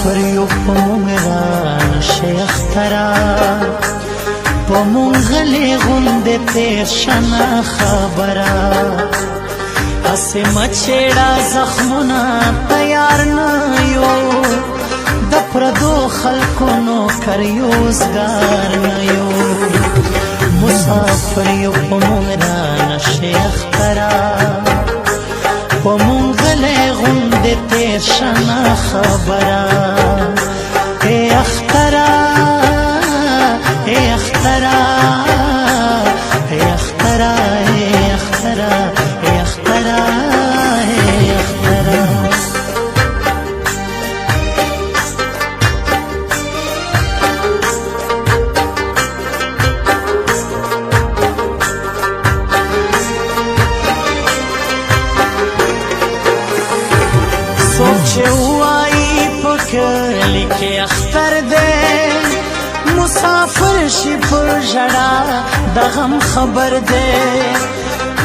مسافر یو په مونږ رانشي اخترا په مونږ غلې غوندې تېر شه نه خبره هسې مچېړه زخمونه تیار نه یو د پردو خلکو نوکر یوزګار نه یو مسافر یو په مونږ رانشي اخترا په مونږ غلې غوندې تېر شه نه خبره ای اخترا ای اخترا ای اخترا ای اخترا ای اخترا ای اخترا سوچ وای پکلی کې اختر دے مسافر شي پر ژړا د غم خبر دے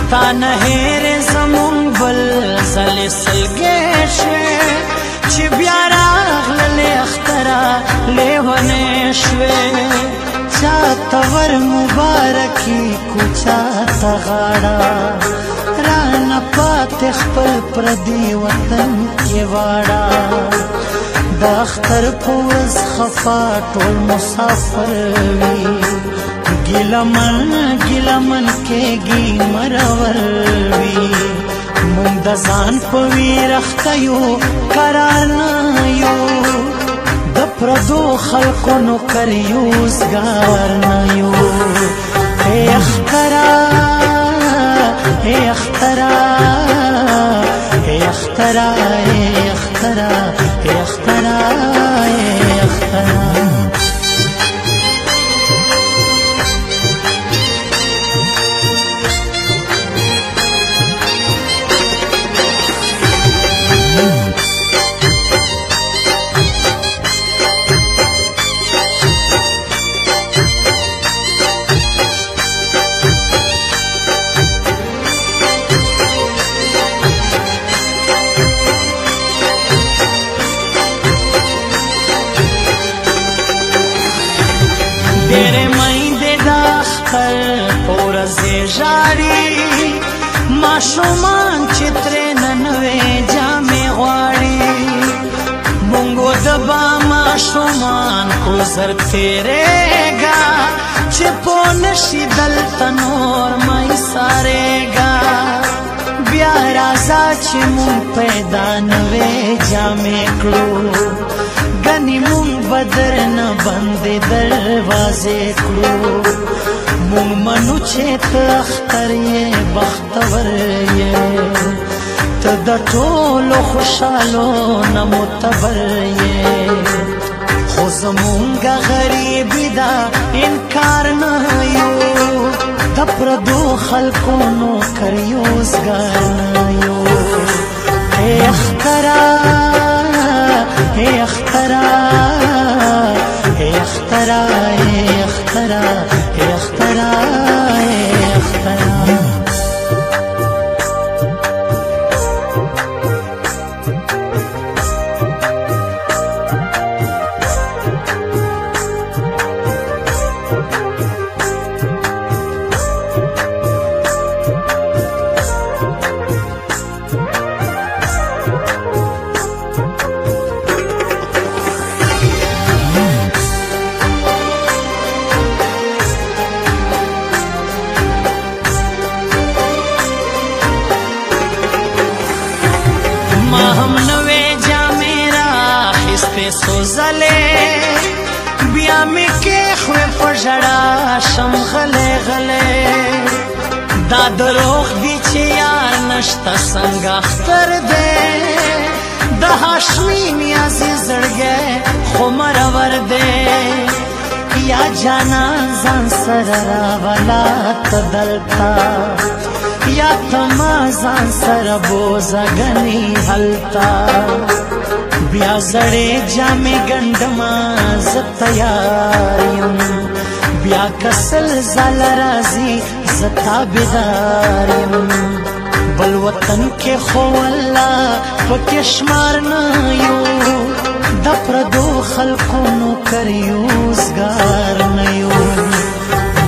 تا نه هېر زمون بل زل سلګې شوې چې بیا راغللې اخترا لیونې شوې چاته ور مبارکي کو چاته غاړه رانه پاتې خپل پردي وطن کې واړه د اختر په ورځ خفا ټول مسافر وي ګیلمن ګیلمن کېږي مرور وي مونږ د ځان په ویر اخته یو قرار نه یو د پردو خلکو نوکر یوزګار نه یو ای اخترا ای اخترا ای اخترا ای اخترا ای اخترا ای اخترا ډېرې میندې د اختر په ورځې ژاړي ماشومان چې ترې ننوې جامې غواړي مونږ د با ماشومان کو زر تېرېږه چې پوه نشي دلته نور مه ایسارېږه بیا راځه چې مونږ پیدا نوې جامې کړو گنی مونږ به درنه بندې دروازې کړو مونږ منو چې ته اختر یې بختور یې ته د ټولو خوشحالو نه معتبر یې خو زمونږ غریبي ده انکار نه یو د پردو خلکو نوکر یوزګار نه یو ای اخترا ای اخترا ای اخترا ای اخترا ای اخترا ای اخترا سوزلې بیا مې کې خوې په ژړا شم غلې غلې دا دروغ دي چې یار نشته څنګه اختر دی د هاشمین عزیز زړګی خو مرور دی یا جانان ځان سره راولا ته دلته یا ته ما ځان سره بوزه ګنې هلته بیا زړې جامې ګنډما زه تیار یم بیا کسل زال راځي زه تابعدار یم بل وطن کې خو الله پکې شمار نه یو د پردو خلقو نوکر یوزګار نه یو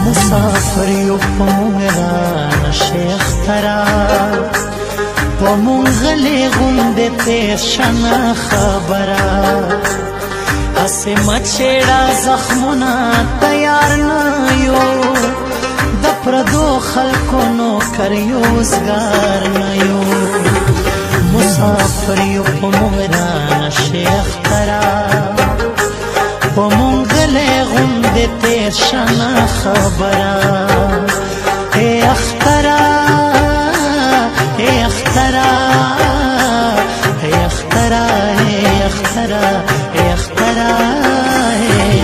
مسافر یو په موږ رانه شیخ ترا په موږ غلې غوندې تېر شه نه خبره هسې مچېړه زخمونه تیار نه یو د پردو خلقو نوکر یوزګار نه یو مسافر یو په موږ رانه شیخ ترا په موږ غلې غوندې تېر شه نه خبره ای اختره ای اختره ای اختره ای اختره ای اختره ای